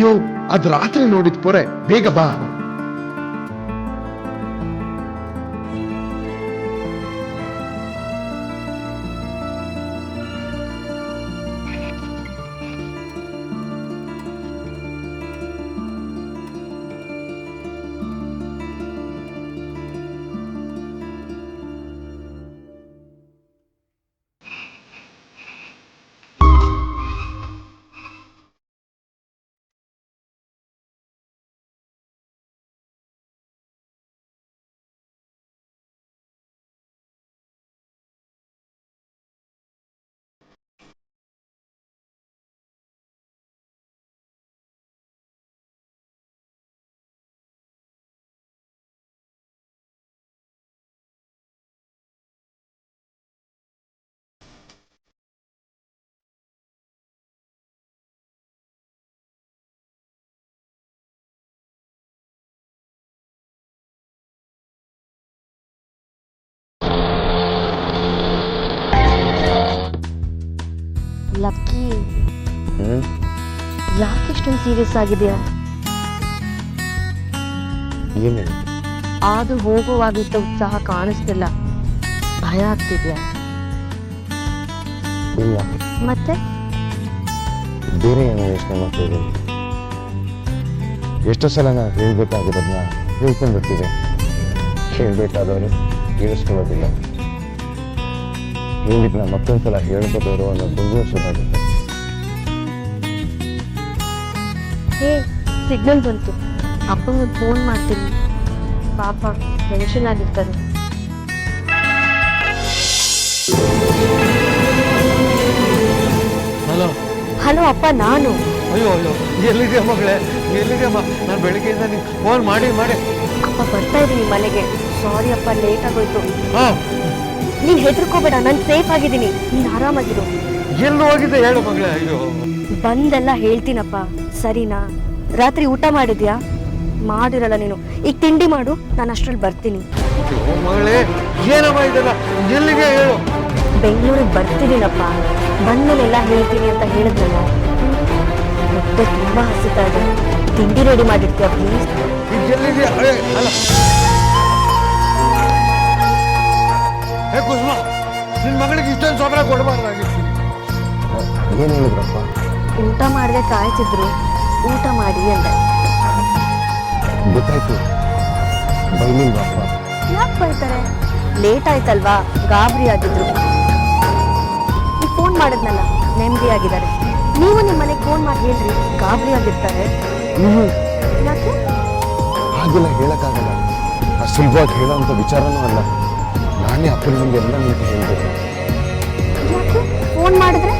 ಅಯ್ಯೋ ಅದ್ ರಾತ್ರಿ ನೋಡಿದ್ ಪೊರೆ, ಬೇಗ ಬಾ. ಲಕ್ಕಿ, ಯಾಕೆ ಇಷ್ಟೊಂದು ಸೀರಿಯಸ್ ಆಗಿದೆಯಾ? ಆದ್ರೂ ಹೋಗುವಾಗಿದ್ದ ಉತ್ಸಾಹ ಕಾಣಿಸ್ತಿಲ್ಲ. ಭಯ ಆಗ್ತಿದ್ಯಾ? ಇಲ್ಲ, ಮತ್ತೆ ಬೇರೆ ಏನೋ ಯೋಚನೆ ಮಾಡ್ತಿದ್ದೀನಿ. ಎಷ್ಟೋ ಸಲ ನಾನು ಹೇಳ್ಬೇಕಾಗಿರೋದನ್ನ ಹೇಳ್ಕೊಂಡು ಬರ್ತಿದೆ. ಹೇಳ್ಬೇಕಾದವರು ಕೇಳಿಸ್ಕೊಳ್ಳೋದಿಲ್ಲ. ಹೇಳಿದ್ನ ಮತ್ತೊಂದ್ಸಲ ಹೇಳ್ಬೋದವರು ಅನ್ನೋ ಗೊಂದಲ ಶುರುವಾಗುತ್ತೆ. ಹೇ, ಸಿಗ್ನಲ್ ಬಂತು. ಅಪ್ಪಂಗೆ ಫೋನ್ ಮಾಡ್ತೀನಿ. ಪಾಪ ಟೆನ್ಷನ್ ಆಗಿರ್ತಾರೆ. ಹಲೋ ಹಲೋ ಅಪ್ಪ, ನಾನು. ಅಯ್ಯೋ ಅಯ್ಯೋ, ಎಲ್ಲಿದೆಯಾ ಮಗಳೇ, ಎಲ್ಲಿದೆಯಮ್ಮ? ನಾನು ಬೆಳಗ್ಗೆಯಿಂದ ನೀನು ಫೋನ್ ಮಾಡಿ ಅಪ್ಪ ಬರ್ತಾ ಇದ್ದೀನಿ ಮನೆಗೆ. ಸಾರಿ ಅಪ್ಪ, ಲೇಟ್ ಆಗೋಯ್ತು. ಹಾ, ನೀನ್ ಹೆದರ್ಕೋಬೇಡ, ನಾನು ಸೇಫ್ ಆಗಿದ್ದೀನಿ. ನೀನ್ ಆರಾಮಾಗಿರು. ಎಲ್ಲಿ ಹೋಗಿದೆ ಹೇಳು ಮಗಳೇ. ಅಯ್ಯೋ, ಬಂದೆಲ್ಲ ಹೇಳ್ತೀನಪ್ಪ, ಸರಿನಾ? ರಾತ್ರಿ ಊಟ ಮಾಡಿದ್ಯಾ? ಮಾಡಿರಲ್ಲ ನೀನು. ಈಗ ತಿಂಡಿ ಮಾಡು, ನಾನು ಅಷ್ಟ್ರಲ್ಲಿ ಬರ್ತೀನಿ. ಅಯ್ಯೋ ಮಗಳೇ, ಏನಮ್ಮ ಇದೆಲ್ಲ? ಎಲ್ಲಿಗೆ ಹೇಳು? ಬೆಂಗಳೂರಿಗೆ ಬರ್ತಿದ್ದೀನಪ್ಪ. ಬಂದ್ಮೇಲೆಲ್ಲ ಹೇಳ್ತೀನಿ ಅಂತ ಹೇಳಿದ್ನಲ್ಲ. ಹೊಟ್ಟೆ ತುಂಬಾ ಹಸಿತಾ ಇದೆ. ತಿಂಡಿ ರೆಡಿ ಮಾಡಿರ್ತೀಯ ಪ್ಲೀಸ್? ಈಗ ಎಲ್ಲಿದೆಯಾ? ಅಲ್ಲ, ಹೇ ಕುಸುಮ, ನಿನ್ನ ಮಗಳಿಗೆ ಇಷ್ಟೊಂದು ಸೊಬರ ಕೊಡಬಾರ್ದಾಗಿತ್ತು. ಏನು ಹೇಳಿದ್ರಪ್ಪ? ಊಟ ಮಾಡದೆ ಕಾಯ್ತಿದ್ರು, ಊಟ ಮಾಡಿ ಅಂದೆ. ಗೊತ್ತಾಯ್ತು, ಬೈಲಿಲ್ವಪ್ಪ? ಯಾಕೆ ಬೈತಾರೆ? ಲೇಟ್ ಆಯ್ತಲ್ವಾ, ಗಾಬರಿ ಆಗಿದ್ರು. ಈಗ ಫೋನ್ ಮಾಡಿದ್ನಲ್ಲ, ನೆಮ್ಮದಿ ಆಗಿದ್ದಾರೆ. ನೀವು ನಿಮ್ಮ ಮನೆಗೆ ಫೋನ್ ಮಾಡಿ ಹೇಳ್ರಿ, ಗಾಬರಿ ಆಗಿರ್ತಾರೆ. ಯಾಕೆ? ಹಾಗೆಲ್ಲ ಹೇಳಕ್ಕಾಗಲ್ಲ. ಅಷ್ಟು ಸುಲಭವಾಗಿ ಹೇಳೋಂಥ ವಿಚಾರನೂ ಅಲ್ಲ. ನಾನೇ ಅಪ್ಪನ ಮುಂದೆ ಎಲ್ಲ ನಿಂತು ಹೇಳ್ಬೇಕು. ಯಾಕೆ ಫೋನ್ ಮಾಡಿದ್ರೆ?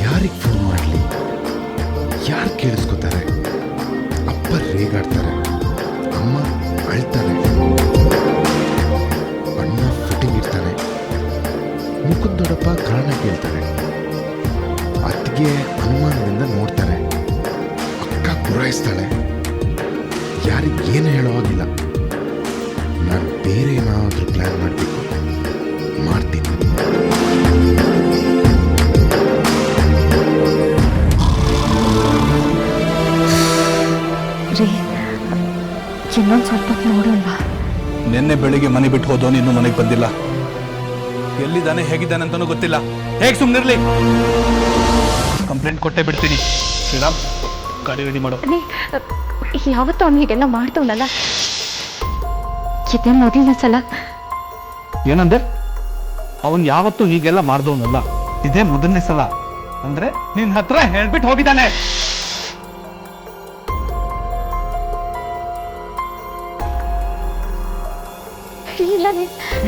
ಯಾರಿಗೆ ಫೋನ್ ಮಾಡಲಿ? ಯಾರು ಕೇಳಿಸ್ಕೊತಾರೆ? ಅಪ್ಪ ರೇಗಾಡ್ತಾರೆ, ಅಮ್ಮ ಅಳ್ತಾರೆ, ಅಣ್ಣ ಫಿಟ್ಟಿಂಗ್ ಇರ್ತಾನೆ, ಮುಖದ ದೊಡ್ಡಪ್ಪ ಕಾರಣ ಕೇಳ್ತಾರೆ, ಅತ್ತಿಗೆ ಅನುಮಾನದಿಂದ ನೋಡ್ತಾರೆ, ಅಕ್ಕ ಗುರಾಯಿಸ್ತಾಳೆ. ಯಾರಿಗೆ ಏನು ಹೇಳೋ ಹಾಗಿಲ್ಲ. ನಾನು ಬೇರೆ ಏನಾದರೂ ಪ್ಲ್ಯಾನ್ ಮಾಡಬೇಕು, ಮಾಡ್ತೀನಿ. ರೀ, ಇನ್ನೊಂದು ಸ್ವಲ್ಪ ನೋಡೋಣ. ನಿನ್ನೆ ಬೆಳಿಗ್ಗೆ ಮನೆ ಬಿಟ್ಟು ಹೋದವನು ಇನ್ನೂ ಮನೆಗೆ ಬಂದಿಲ್ಲ. ಎಲ್ಲಿದ್ದಾನೆ, ಹೇಗಿದ್ದಾನೆ ಅಂತನೂ ಗೊತ್ತಿಲ್ಲ. ಹೇಗೆ ಸುಮ್ಮನಿರ್ಲಿ? ಕಂಪ್ಲೇಂಟ್ ಕೊಟ್ಟೆ ಬಿಡ್ತೀನಿ. ಶ್ರೀರಾಮ್, ಗಾಡಿ ರೆಡಿ ಮಾಡು. ಯಾವತ್ತೂ ಅವನಿಗೆಲ್ಲ ಮಾಡ್ತವನಲ್ಲ, ಇದೇ ಮೊದಲನೇ ಸಲ. ಏನಂದೆ? ಅವನ್ ಯಾವತ್ತೂ ಹೀಗೆಲ್ಲ ಮಾಡ್ದವನಲ್ಲ, ಇದೇ ಮೊದಲನೇ ಸಲ. ಅಂದ್ರೆ ನಿನ್ ಹತ್ರ ಹೇಳ್ಬಿಟ್ಟು ಹೋಗಿದ್ದಾನೆ.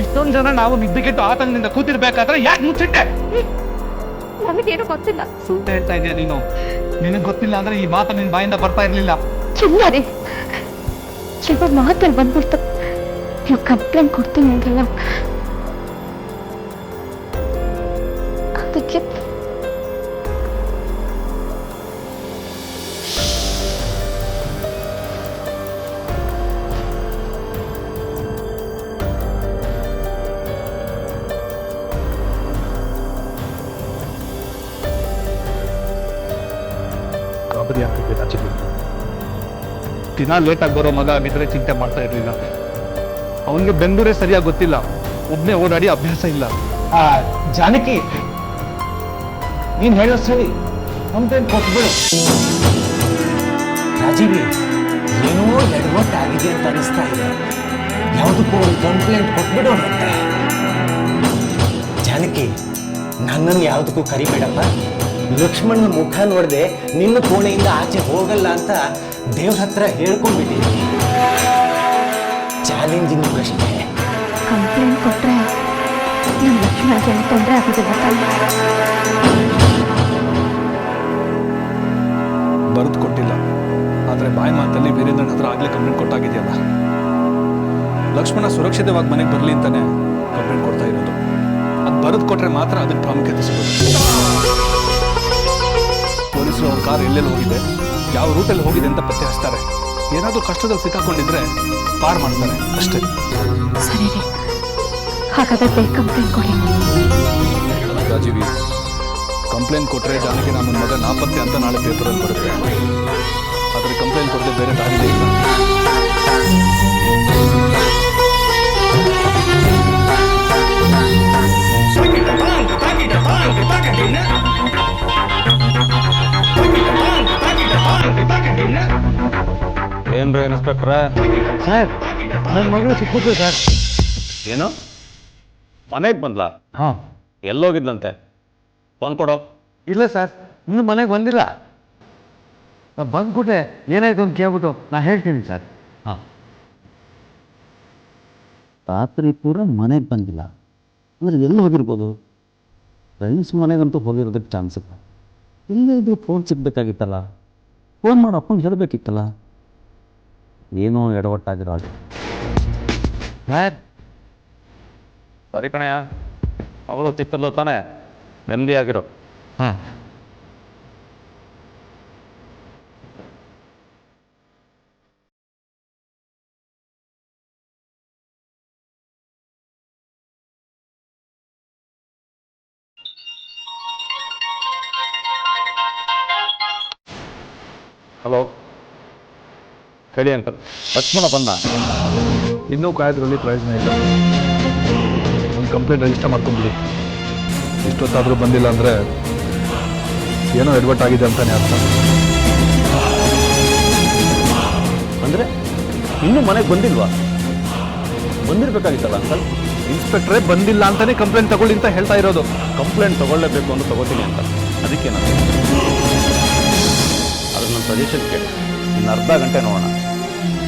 ಇಷ್ಟೊಂದು ಜನ ನಾವು ನಿದ್ದೆಗೆಟ್ಟು ಆತಂಕದಿಂದ ಕೂತಿರ್ಬೇಕಾದ್ರೆ ಯಾಕೆ ಮುಚ್ಚಿಟ್ಟೆ? ನನಗೇನು ಗೊತ್ತಿಲ್ಲ. ಸುಳ್ಳು ಹೇಳ್ತಾ ಇದೆಯಾ ನೀನು? ನಿನಗೆ ಗೊತ್ತಿಲ್ಲ ಅಂದ್ರೆ ಈ ಮಾತು ನಿನ್ ಬಾಯಿಂದ ಬರ್ತಾ ಇರ್ಲಿಲ್ಲ. ಚಿನ್ನಾರಿ, ಇವಾಗ ಮಾತಲ್ಲಿ ಬಂದ್ಬಿಡ್ತು. ನೀವು ಕಂಪ್ಲೇಂಟ್ ಕೊಡ್ತೀನಿ ಅಂತೆಲ್ಲ, ಅದಕ್ಕೆ ಗಾಬರಿ ಆಗ್ತಿದ್ದೆ ರಾಜೀವ್. ದಿನ ಲೇಟಾಗಿ ಬರೋ ಮಗ ಆಗಿದ್ರೆ ಚಿಂತೆ ಮಾಡ್ತಾ ಇರಲಿಲ್ಲ. ಅವನಿಗೆ ಬೆಂಗಳೂರೇ ಸರಿಯಾಗಿ ಗೊತ್ತಿಲ್ಲ, ಒಬ್ಬನೇ ಓಡಾಡಿ ಅಭ್ಯಾಸ ಇಲ್ಲ. ಜಾನಕಿ, ನೀನ್ ಹೇಳೋ ಸರಿ, ಕಂಪ್ಲೇಂಟ್ ಕೊಟ್ಬಿಡು. ರಾಜೀವಿ, ಏನೋ ಎಡವಟ್ಟಾಗಿದೆ ಅಂತ ಅನಿಸ್ತಾ ಇದೆ. ಯಾವುದಕ್ಕೂ ಒಂದು ಕಂಪ್ಲೇಂಟ್ ಕೊಟ್ಬಿಡೋಣಂತೆ. ಜಾನಕಿ, ನನ್ನನ್ನು ಯಾವುದಕ್ಕೂ ಕರಿಬೇಡಪ್ಪ. ಲಕ್ಷ್ಮಣನ ಮುಖ ನೋಡದೆ ನಿನ್ನ ಕೋಣೆಯಿಂದ ಆಚೆ ಹೋಗಲ್ಲ ಅಂತ ದೇವ್ರ ಹತ್ರ ಹೇಳ್ಕೊಂಡ್ಬಿಟ್ಟಿದ್ದೀನಿ. ಚಾಲೆಂಜಿಂಗ್ ಪ್ರಶ್ನೆ. ಕಂಪ್ಲೇಂಟ್ ಕೊಟ್ರೆ ನಮ್ಮ ಲಕ್ಷ್ಮಣಗೆ ತೊಂದರೆ ಆಗೋದಿಲ್ಲ ತಾನೆ? ಬರೆದು ಕೊಟ್ಟಿಲ್ಲ, ಆದರೆ ಬಾಯಿ ಮಾತಲ್ಲಿ ಬೇರೆಂದ್ರ ಹತ್ರ ಆಗಲೇ ಕಂಪ್ಲೇಂಟ್ ಕೊಟ್ಟಾಗಿದೆಯಲ್ಲ. ಲಕ್ಷ್ಮಣ ಸುರಕ್ಷಿತವಾಗಿ ಮನೆಗೆ ಬರಲಿ ಅಂತಾನೆ ಕಂಪ್ಲೇಂಟ್ ಕೊಡ್ತಾ ಇರೋದು. ಅದು ಬರೆದು ಕೊಟ್ಟರೆ ಮಾತ್ರ ಅದಕ್ಕೆ ಪ್ರಾಮುಖ್ಯತೆ ಸಿಗೋದು. ಪೊಲೀಸರು ಅವ್ರ ಕಾರ್ ಎಲ್ಲೆಲ್ಲಿ ಹೋಗಿದೆ, ಯಾವ ರೂಟಲ್ಲಿ ಹೋಗಿದೆ ಅಂತ ಪತ್ತೆ ಹಚ್ತಾರೆ. ಏನಾದರೂ ಕಷ್ಟದಲ್ಲಿ ಸಿಕ್ಕಾಕೊಂಡಿದ್ರೆ ಪಾರ್ ಮಾಡ್ತಾರೆ ಅಷ್ಟೇ. ಸರಿ ರೀ, ಹಾಗಾದ್ರೆ ಬೇಗ ಕಂಪ್ಲೇಂಟ್ ಕೊಡಿ. ರಾಜೀವಿ, ಕಂಪ್ಲೇಂಟ್ ಕೊಟ್ಟರೆ ಜಾನಕಿ ನಮ್ಮ ಮಗ ನಾಪತ್ತೆ ಅಂತ ನಾಳೆ ಪೇಪರಲ್ಲಿ ಬರುತ್ತೆ. ಆದರೆ ಕಂಪ್ಲೇಂಟ್ ಕೊಡದೆ ಬೇರೆ ದಾರಿನೇ ಇಲ್ಲ. ಏನ್ರಿ ಇನ್ಸ್ಪೆಕ್ಟ್ರ? ಸರ್, ನನ್ನ ಮಗಳು ಸಿಕ್ಕಿದ್ರು ಸರ್. ಏನು ಮನೆಗೆ ಬಂದ್ಲಾ? ಹಾಂ. ಎಲ್ಲೋಗಿದ್ಲಂತೆ? ಫೋನ್ ಕೊಡೋ. ಇಲ್ಲ ಸರ್, ಇನ್ನೂ ಮನೆಗೆ ಬಂದಿಲ್ಲ. ಬಂದ್ಬಿಟ್ಟೆ ಏನಾಯ್ತು ಅಂತ ಕೇಳ್ಬಿಟ್ಟು ನಾ ಹೇಳ್ತೀನಿ ಸರ್. ಹಾಂ. ರಾತ್ರಿ ಪೂರ ಮನೆಗೆ ಬಂದಿಲ್ಲ ಅಂದರೆ ಎಲ್ಲಿ ಹೋಗಿರ್ಬೋದು? ಫ್ರೆಂಡ್ಸ್ ಮನೆಗಂತೂ ಹೋಗಿರೋದಕ್ಕೆ ಚಾನ್ಸ್ ಇಲ್ಲ. ಇಲ್ಲೇ ಇದ್ದು ಫೋನ್ ಸಿಗ್ಬೇಕಾಗಿತ್ತಲ್ಲ, ಫೋನ್ ಮಾಡಿ ಅಪ್ಪಂಗೆ ಹೇಳಬೇಕಿತ್ತಲ್ಲ. ಏನೋ ಎಡವಟ್ಟಾಗಿರೋ ಹಾಗೆ. ಸರ್, ಸರಿ ಕಣಯ್ಯ, ಅವಳು ತಿಕ್ಕಲ್ಲ ತಾನೆ, ನೆಮ್ಮದಿ ಆಗಿರೋ. ಹಾಂ. ಹಲೋ, ಹೇಳಿ ಅಂಕಲ್. ಲಕ್ಷ್ಮಣ ಬಂದ? ಇನ್ನೂ ಕಾಯೋದ್ರಲ್ಲಿ ಪ್ರಯೋಜನ ಇಲ್ಲ. ಒಂದು ಕಂಪ್ಲೇಂಟ್ ರಿಜಿಸ್ಟರ್ ಮಾಡ್ಕೊಂಡ್ಬಿಡಿ. ಇಷ್ಟೊತ್ತಾದರೂ ಬಂದಿಲ್ಲ ಅಂದರೆ ಏನೋ ಎಡವಟ್ ಆಗಿದೆ ಅಂತಾನೆ ಅರ್ಥ. ಅಂದರೆ ಇನ್ನೂ ಮನೆಗೆ ಬಂದಿಲ್ವಾ? ಬಂದಿರಬೇಕಾಗಿತ್ತಲ್ಲ ಅಂಕಲ್. ಇನ್ಸ್ಪೆಕ್ಟ್ರೇ ಬಂದಿಲ್ಲ ಅಂತಾನೆ ಕಂಪ್ಲೇಂಟ್ ತಗೊಳ್ಳಿ ಅಂತ ಹೇಳ್ತಾ ಇರೋದು. ಕಂಪ್ಲೇಂಟ್ ತಗೊಳ್ಳೇಬೇಕು ಅಂತ ತಗೋತೀನಿ ಅಂತ, ಅದಕ್ಕೆ ನಾನು ಅದ್ರ ನನ್ನ ಸಜೆಷನ್ ಕೇಳಿ ಇನ್ನು ಅರ್ಧ ಗಂಟೆ ನೋಡೋಣ.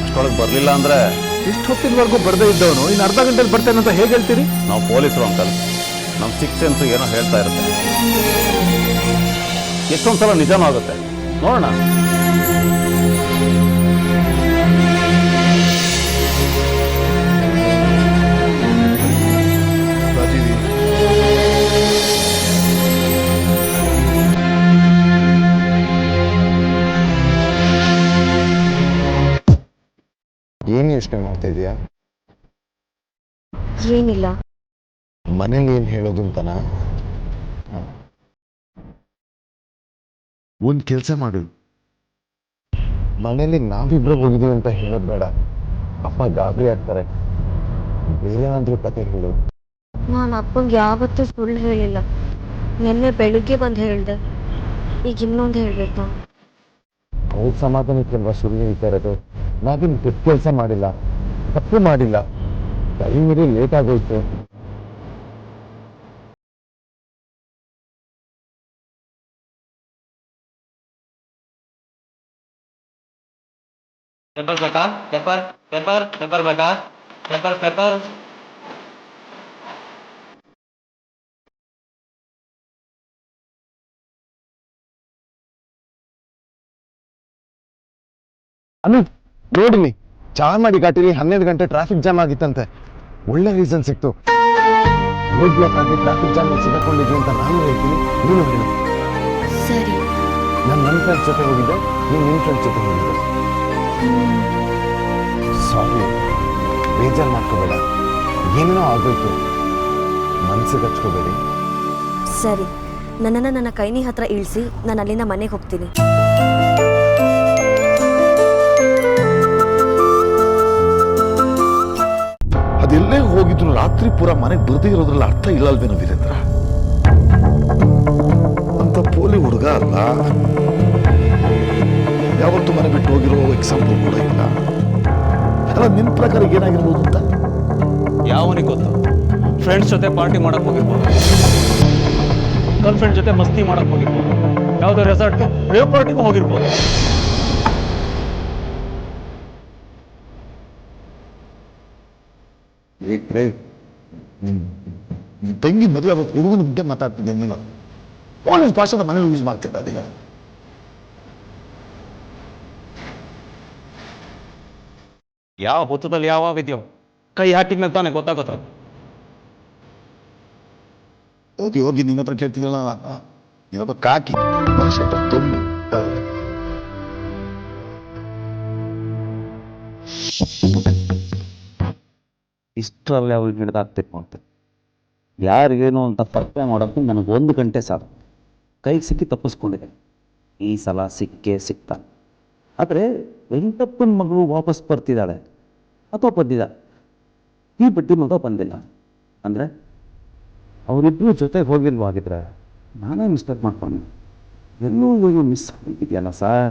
ಅಷ್ಟೊಳಗೆ ಬರಲಿಲ್ಲ ಅಂದರೆ ಇಷ್ಟು ಹೊತ್ತಿನವರೆಗೂ ಬರದೇ ಇದ್ದವನು ಇನ್ನು ಅರ್ಧ ಗಂಟೆಲಿ ಬರ್ತೇನೆ ಅಂತ ಹೇಗೆ ಹೇಳ್ತೀರಿ? ನಾವು ಪೊಲೀಸರು ಅಂಕಲ್, ನಮ್ಮ ಸಿಕ್ಸ್ ಸೆನ್ಸು ಏನೋ ಹೇಳ್ತಾ ಇರುತ್ತೆ. ಎಷ್ಟೊಂದು ಸಲ ನಿಜನೂ ಆಗುತ್ತೆ, ನೋಡೋಣ. ರಾಜೀವಿ, ಏನು ಯೋಚನೆ ಮಾಡ್ತಾ ಇದೀಯಾ? ಏನಿಲ್ಲ. ಮನೇಲಿ ಏನು ಹೇಳೋದು ಅಂತನಾ? ಒಂದು ಕೆಲಸ ಮಾಡು, ಮನೇಲಿ ನಾವಿಬ್ರು ಹೋಗಿದ್ದೀವಿ ಅಂತ ಹೇಳೋದು ಬೇಡ. ಅಪ್ಪ ಗಾಬರಿ ಆಗ್ತಾರೆ. ಬೇರೆ ಏನಾದ್ರೂ ಕತೆ ಹೇಳು. ನಾನು ಅಪ್ಪಂಗೆ ಯಾವತ್ತೂ ಸುಳ್ಳು ಹೇಳಿಲ್ಲ. ನಿನ್ನೆ ಬೆಳಿಗ್ಗೆ ಬಂದು ಹೇಳಿದೆ, ಈಗ ಇನ್ನೊಂದು ಹೇಳ್ಬೇಕಾ? ಅವ್ರ ಸಮಾಧಾನಕ್ಕೆಲ್ವಾ ಸುಳ್ಳು ಹೇಳ್ತಾ ಇರೋದು? ನಾವೇನು ಕೆಟ್ಟ ಕೆಲಸ ಮಾಡಿಲ್ಲ, ತಪ್ಪು ಮಾಡಿಲ್ಲ. ಟೈಮ್ ಇರಿ ಲೇಟ್ ಆಗೋಯ್ತು. ಪೇಪರ್ ಬೇಕಾ? ಪೇಪರ್ ಪೇಪರ್ ಪೇಪರ್ ಬೇಕಾ? Paper paper. ಅನು ನೋಡಿಲಿ, ಚಾರ್ಮಾಡಿ ಘಾಟಿಲಿ 12 ಗಂಟೆ ಟ್ರಾಫಿಕ್ ಜಾಮ್ ಆಗಿತ್ತಂತೆ. ಒಳ್ಳೆ ರೀಸನ್ ಸಿಕ್ತು. ರೋಡ್ ಬ್ಲಾಕ್ ಆಗಿ ಟ್ರಾಫಿಕ್ ಜಾಮ್ ಸಿಗಾಕೊಂಡಿದ್ವಿ ಅಂತ ನಾನು ಹೇಳ್ತೀನಿ, ನೀನು ಹೇಳು. ಸರಿ. ನಾನು ನನ್ನ ಫ್ರೆಂಡ್ಸ್ ಜೊತೆ ಹೋಗಿದ್ದೆ, ನೀನು ನಿನ್ನ ಫ್ರೆಂಡ್ಸ್ ಜೊತೆ ಹೋಗಿದ್ದೆ. ಸಾರಿ, ಬೇಜಾರು ಮಾಡ್ಕೋಬೇಡ. ಏನೇನೋ ಆಗೋಯ್ತು, ಮನಸ್ಸಿಗೆ ಹಚ್ಕೋಬೇಡಿ. ಸರಿ, ನನ್ನನ್ನು ನನ್ನ ಕೈನಿ ಹತ್ರ ಇಳಿಸಿ ನಾನು ಅಲ್ಲಿಂದ ಮನೆಗೆ ಹೋಗ್ತೀನಿ. ಎಲ್ಲೇ ಹೋಗಿದ್ರು ರಾತ್ರಿ ಪೂರ ಮನೆಗೆ ಬರ್ದೇ ಇರೋದ್ರಲ್ಲಿ ಅರ್ಥ ಇಲ್ಲಲ್ವೇನೋ ವೀರೇಂದ್ರ? ಅಂತ ಪೋಲಿ ಹುಡುಗ ಅಲ್ಲ, ಯಾವತ್ತು ಮನೆ ಬಿಟ್ಟು ಹೋಗಿರೋ ಎಕ್ಸಾಂಪಲ್ ಕೂಡ ಇಲ್ಲ. ಅಲ್ಲ, ನಿನ್ ಪ್ರಕಾರ ಏನಾಗಿರ್ಬೋದು ಅಂತ? ಯಾವನಿಗೆ ಗೊತ್ತು? ಫ್ರೆಂಡ್ಸ್ ಜೊತೆ ಪಾರ್ಟಿ ಮಾಡಕ್ ಹೋಗಿರ್ಬೋದು, ಗರ್ಲ್ ಫ್ರೆಂಡ್ ಜೊತೆ ಮಸ್ತಿ ಮಾಡಕ್ ಹೋಗಿರ್ಬೋದು, ಯಾವುದೋ ರೆಸಾರ್ಟ್ಗೆ ರೇವ್ ಪಾರ್ಟಿಗೂ ಹೋಗಿರ್ಬೋದು. ತಂಗಿ ಮದುವೆ ಹುಡುಗನ ಬಗ್ಗೆ ಮಾತಾಡ್ತಿದ್ದೆ, ನೀನು ಪೊಲೀಸ್ ಭಾಷೆದ ಮನೇಲಿ ಯೂಸ್ ಮಾಡ್ತಿದ್ದ ಅದೀಗ. ಯಾವ ಹೊತ್ತದಲ್ಲಿ ಯಾವ ವಿದ್ಯೋ ಕೈ ಹಾಕಿದ್ಮೇಲೆ ತಾನೇ ಗೊತ್ತಾಗುತ್ತೆ. ಹೋಗಿ ಹೋಗಿ ನಿನ್ನ ಹತ್ರ ಕೇಳ್ತಿದ್ದಲ್ಲ, ನೀನೊಬ್ಬ ಕಾಕಿ ಭಾಷೆ ತುಂಬ. ಇಷ್ಟರಲ್ಲೇ ಅವ್ರಿಗೆ ಹಿಡಿದಾಗ್ತಿತ್ತು ಅಂತ ಯಾರಿಗೇನು ಅಂತ ಪತ್ತೆ ಮಾಡೋಕ್ಕೆ ನನಗೆ 1 ಗಂಟೆ ಸಾಕು. ಕೈಗೆ ಸಿಕ್ಕಿ ತಪ್ಪಿಸ್ಕೊಂಡಿದೆ. ಈ ಸಲ ಸಿಕ್ಕೇ ಸಿಕ್ತ. ಆದರೆ ವೆಂಕಪ್ಪನ ಮಗಳು ವಾಪಸ್ ಬರ್ತಿದ್ದಾಳೆ ಅಥವಾ ಬಂದಿದ್ದಾಳೆ, ಈ ಬಡ್ಡಿ ಮಗ ಬಂದಿಲ್ಲ ಅಂದರೆ ಅವರಿಬ್ಬರು ಜೊತೆಗೆ ಹೋಗಿಲ್ವಾಗಿದ್ರೆ ನಾನೇ ಮಿಸ್ಟೇಕ್ ಮಾಡ್ಕೊಂಡು ಎಲ್ಲೂ ಮಿಸ್ ಆಗಿದೆಯಲ್ಲ ಸರ್.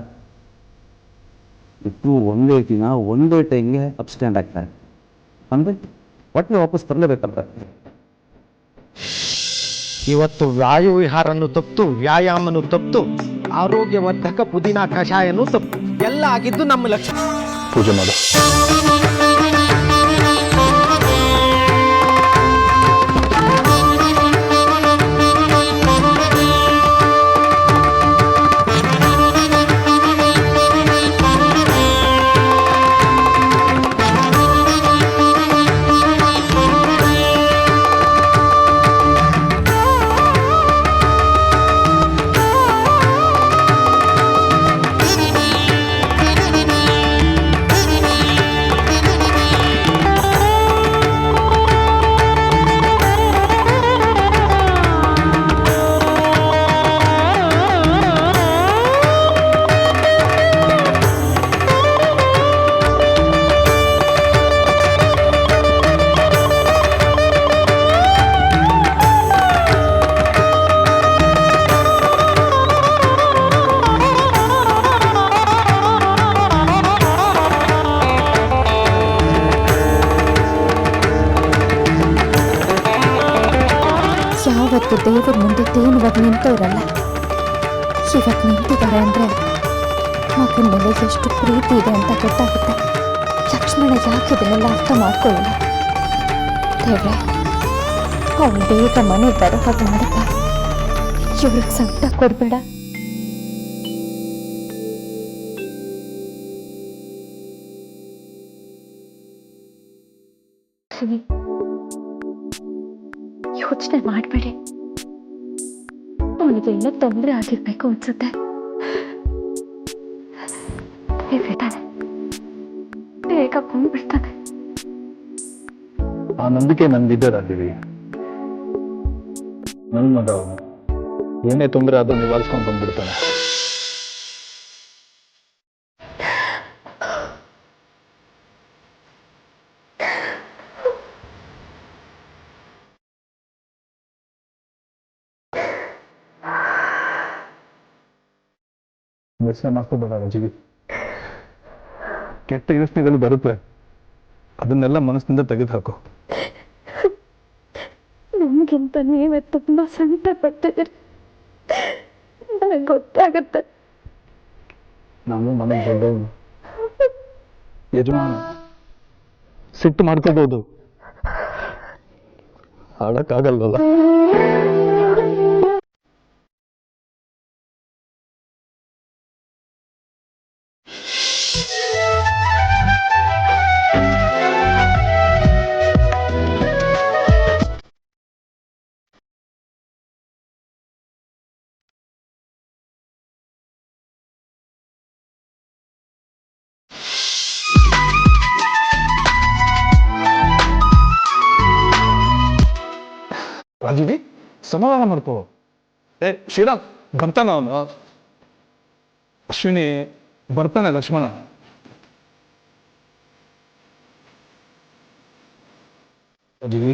ಇಬ್ಬರು ಒಂದೇ ದಿನ ಒಂದೇ ಟೈಮ್ಗೆ ಅಬ್ಸ್ಟ್ಯಾಂಡ್ ಆಗ್ತಾರೆ ಅಂದರೆ ಒಟ್ಟಿಗೆ ವಾಪಸ್ ತರಲೇಬೇಕಲ್ಲ. ಇವತ್ತು ವಾಯು ವಿಹಾರನ್ನು ತಪ್ಪು, ವ್ಯಾಯಾಮನು ತಪ್ಪು, ಆರೋಗ್ಯವರ್ಧಕ ಪುದೀನ ಕಷಾಯನೂ ತಪ್ಪು. ಎಲ್ಲ ಆಗಿದ್ದು ನಮ್ಮ ಲಕ್ಷ್ಯ. ಪೂಜೆ ಮಾಡು. ಯಾವತ್ತು ದೇವರ ಮುಂದೆ ತೇನುವಾಗಿ ನಿಂತವ್ರಲ್ಲ, ಇವತ್ತು ನಿಂತಿದ್ದಾರೆ ಅಂದರೆ ಮಗನ ಮೇಲೆ ಎಷ್ಟು ಪ್ರೀತಿ ಇದೆ ಅಂತ ಗೊತ್ತಾಗುತ್ತೆ. ಲಕ್ಷ್ಮಣ ಯಾಕೆ ಇದನ್ನೆಲ್ಲ ಅರ್ಥ ಮಾಡ್ಕೊಳ್ಳಲ್ಲ? ದೇವ್ರೆ, ಅವನು ಬೇಗ ಮನೆಗೆ ಬರೋ ಹಾಗೆ ಮಾಡಪ್ಪ. ಇವ್ರಿಗೆ ಸಂಕಟ ಕೊಡಬೇಡ. ಯೋಚನೆ ಮಾಡಬೇಡಿ, ಅವನಿಗೆ ಎಲ್ಲ ತೊಂದರೆ ಆಗಿರ್ಬೇಕು ಅನ್ಸುತ್ತೆ. ಬೇಗ ಬಂದ್ಬಿಡ್ತಾನೆ. ಆ ನಂಬಿಕೆ ನಂದಿದ್ದೇ ರಾಜೀವಿ. ನನ್ನ ಮಗ ಅವನು ಏನೇ ತೊಂದರೆ ಆದ್ರೂ ನಿವಾರಿಸ್ಕೊಂಡು ಬಂದ್ಬಿಡ್ತಾನೆ. ಯೋಚನೆ ಮಾಡ್ಕೋಬೇಡ ರಾಜೀವಿ. ಕೆಟ್ಟ ಯೋಚನೆಗಳು ಬರುತ್ತೆ, ಅದನ್ನೆಲ್ಲ ಮನಸ್ಸಿನಿಂದ ತೆಗೆದು ಹಾಕು. ನಮಗಿಂತ ನೀವೇ ತುಂಬಾ ಸಂಕಟ ಪಡ್ತಿದ್ದೀರಿ, ನನಗೆ ಗೊತ್ತಾಗತ್ತೆ. ನಾನು ಮನೆಗೆ ಬಂದವನು, ಯಜಮಾನ, ಸಿಟ್ಟು ಮಾಡ್ಕೋಬಹುದು, ಆಡಕ್ಕಾಗಲ್ವಲ್ಲ. ರಾಜೀವಿ, ಸಮಾಧಾನ ಮಾಡ್ಕೋ. ಶ್ರೀರಾಮ್ ಬರ್ತಾನ ಅವನು. ಅಶ್ವಿನಿ ಬರ್ತಾನೆ ಲಕ್ಷ್ಮಣ. ದಿವಿ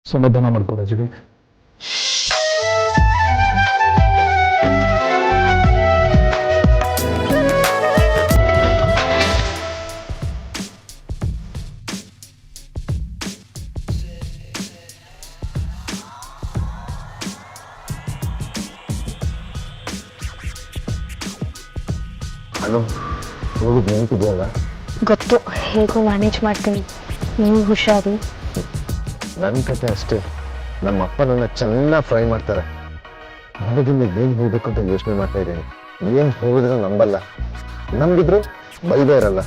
ಸಮಾಧಾನ ಮಾಡ್ಕೊಡ ಜಿವಿ. ಅದು ಹೋಗಿದ್ದು ನೆನಪಿದೆಯಲ್ಲ, ಗೊತ್ತು, ಹೇಗೂ ಮ್ಯಾನೇಜ್ ಮಾಡ್ತೀನಿ. ನೀವು ಹುಷಾರು. ನನ್ನ ಕತೆ ಅಷ್ಟೇ. ನಮ್ಮ ಅಪ್ಪ ನನ್ನ ಚೆನ್ನಾಗಿ ಫ್ರೈ ಮಾಡ್ತಾರೆ. ಮಾಡೋದ್ರಿಂದ ಏನು ಹೋಗ್ಬೇಕು ಅಂತ ಯೋಚನೆ ಮಾಡ್ತಾ ಇದ್ದೀನಿ. ಏನು ಹೋಗಿದ್ರೆ ನಂಬಲ್ಲ, ನಂಬಿದ್ರು ಬೈದೇ ಇರಲ್ಲ.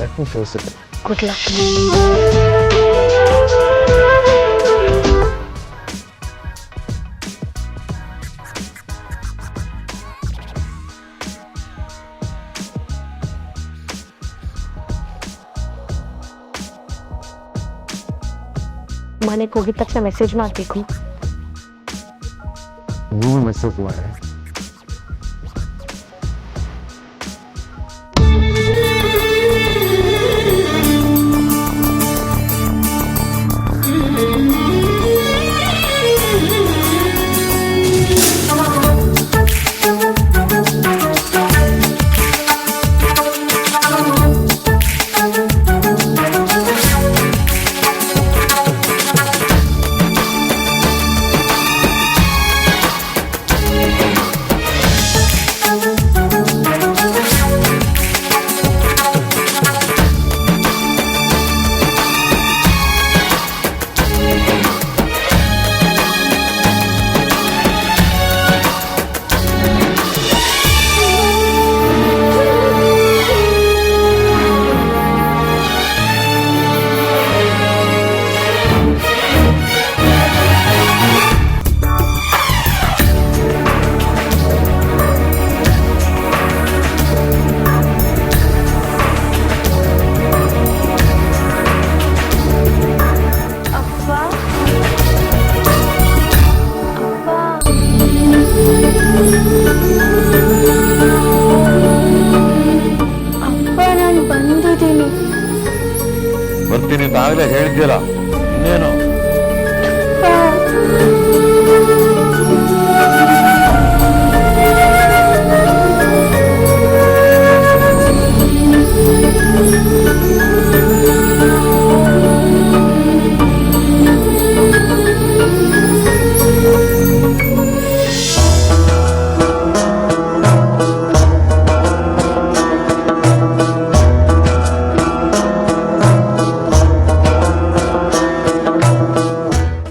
Let me face it. Good luck. ಮನೆಗೆ ಹೋಗಿದ ತಕ್ಷಣ ಮೆಸೇಜ್ ಮಾಡಬೇಕು. ನೀವು ಮೆಸೇಜ್ ಮಾಡಿ. ಬರ್ತೀನಿ ಅಂತ ಆಗಲೇ ಹೇಳಿದ್ಯಲ್ಲ, ಇನ್ನೇನು?